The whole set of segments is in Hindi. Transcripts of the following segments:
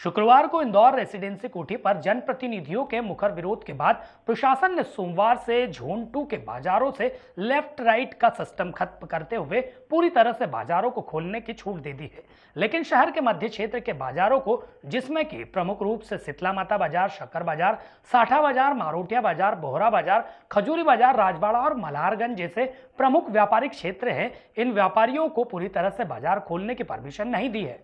शुक्रवार को इंदौर रेसिडेंसी कोठी पर जनप्रतिनिधियों के मुखर विरोध के बाद प्रशासन ने सोमवार से जोन 2 के बाजारों से लेफ्ट राइट का सिस्टम खत्म करते हुए पूरी तरह से बाजारों को खोलने की छूट दे दी है। लेकिन शहर के मध्य क्षेत्र के बाजारों को, जिसमें कि प्रमुख रूप से शीतला माता बाजार, शक्कर बाजार, साठा बाजार, मारोटिया बाजार, बोहरा बाजार, खजूरी बाजार, राजबाड़ा और मल्हारगंज जैसे प्रमुख व्यापारिक क्षेत्र हैं, इन व्यापारियों को पूरी तरह से बाजार खोलने की परमिशन नहीं दी है।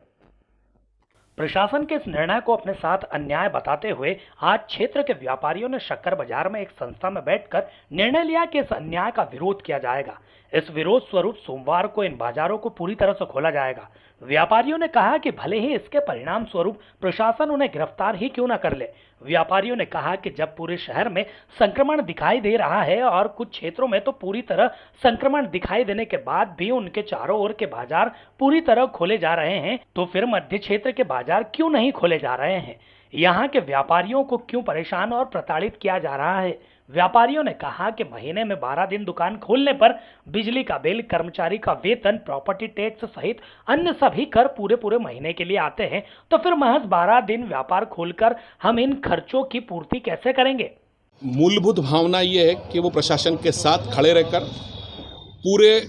प्रशासन के इस निर्णय को अपने साथ अन्याय बताते हुए आज क्षेत्र के व्यापारियों ने शक्कर बाजार में एक संस्था में बैठकर निर्णय लिया कि इस अन्याय का विरोध किया जाएगा। इस विरोध स्वरूप सोमवार को इन बाजारों को पूरी तरह से खोला जाएगा। व्यापारियों ने कहा कि भले ही इसके परिणाम स्वरूप प्रशासन उन्हें गिरफ्तार ही क्यों न कर ले। व्यापारियों ने कहा कि जब पूरे शहर में संक्रमण दिखाई दे रहा है और कुछ क्षेत्रों में तो पूरी तरह संक्रमण दिखाई देने के बाद भी उनके चारों ओर के बाजार पूरी तरह खोले जा रहे हैं, तो फिर मध्य क्षेत्र के बाजार क्यों नहीं खोले जा रहे हैं? यहाँ के व्यापारियों को क्यों परेशान और प्रताड़ित किया जा रहा है? व्यापारियों ने कहा कि महीने में 12 दिन दुकान खोलने पर बिजली का बिल, कर्मचारी का वेतन, प्रॉपर्टी टैक्स सहित अन्य सभी कर पूरे महीने के लिए आते हैं, तो फिर महज 12 दिन व्यापार खोलकर हम इन खर्चों की पूर्ति कैसे करेंगे? मूलभूत भावना ये है कि वो प्रशासन के साथ खड़े रहकर पूरे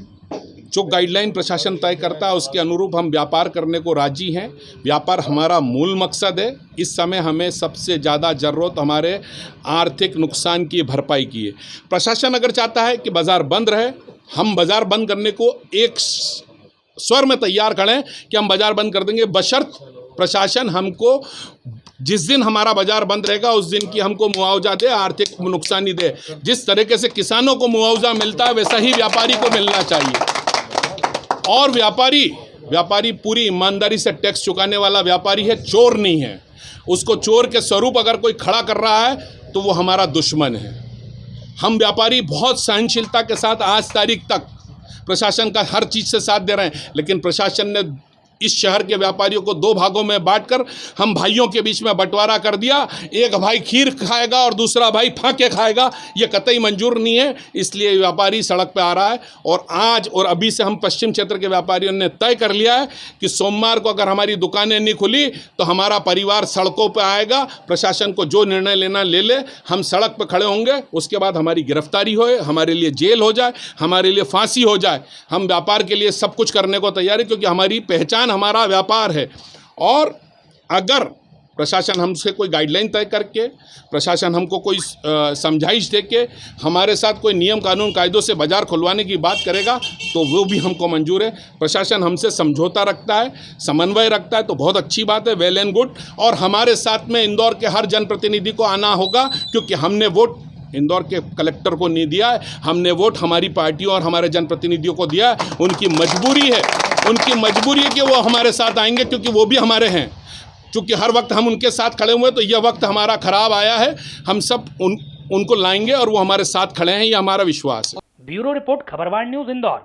जो गाइडलाइन प्रशासन तय करता है उसके अनुरूप हम व्यापार करने को राजी हैं। व्यापार हमारा मूल मकसद है। इस समय हमें सबसे ज़्यादा ज़रूरत हमारे आर्थिक नुकसान की भरपाई की है। प्रशासन अगर चाहता है कि बाज़ार बंद रहे, हम बाज़ार बंद करने को एक स्वर में तैयार खड़े हैं कि हम बाज़ार बंद कर देंगे, बशर्त प्रशासन हमको जिस दिन हमारा बाजार बंद रहेगा उस दिन की हमको मुआवजा दे, आर्थिक नुकसानी दे। जिस तरीके से किसानों को मुआवजा मिलता है वैसा ही व्यापारी को मिलना चाहिए। और व्यापारी पूरी ईमानदारी से टैक्स चुकाने वाला व्यापारी है, चोर नहीं है। उसको चोर के स्वरूप अगर कोई खड़ा कर रहा है तो वो हमारा दुश्मन है। हम व्यापारी बहुत सहनशीलता के साथ आज तारीख तक प्रशासन का हर चीज़ से साथ दे रहे हैं, लेकिन प्रशासन ने इस शहर के व्यापारियों को 2 भागों में बांटकर हम भाइयों के बीच में बंटवारा कर दिया। एक भाई खीर खाएगा और दूसरा भाई फाके खाएगा, ये कतई मंजूर नहीं है। इसलिए व्यापारी सड़क पे आ रहा है। और आज और अभी से हम पश्चिम क्षेत्र के व्यापारियों ने तय कर लिया है कि सोमवार को अगर हमारी दुकानें नहीं खुली तो हमारा परिवार सड़कों पर आएगा। प्रशासन को जो निर्णय लेना ले ले, हम सड़क पर खड़े होंगे। उसके बाद हमारी गिरफ्तारी हो, हमारे लिए जेल हो जाए, हमारे लिए फांसी हो जाए, हम व्यापार के लिए सब कुछ करने को तैयार है, क्योंकि हमारी पहचान हमारा व्यापार है। और अगर प्रशासन हमसे कोई गाइडलाइन तय करके, प्रशासन हमको कोई समझाइश दे के हमारे साथ कोई नियम कानून कायदों से बाजार खुलवाने की बात करेगा तो वो भी हमको मंजूर है। प्रशासन हमसे समझौता रखता है, समन्वय रखता है तो बहुत अच्छी बात है, वेल एंड गुड। और हमारे साथ में इंदौर के हर जनप्रतिनिधि को आना होगा, क्योंकि हमने वोट इंदौर के कलेक्टर को नहीं दिया है, हमने वोट हमारी पार्टियों और हमारे जनप्रतिनिधियों को दिया है। उनकी मजबूरी है कि वो हमारे साथ आएंगे, क्योंकि वो भी हमारे हैं। क्योंकि हर वक्त हम उनके साथ खड़े हुए, तो यह वक्त हमारा खराब आया है। हम सब उनको लाएंगे और वो हमारे साथ खड़े हैं, ये हमारा विश्वास है। Bureau report, Khabarwar news, Indore.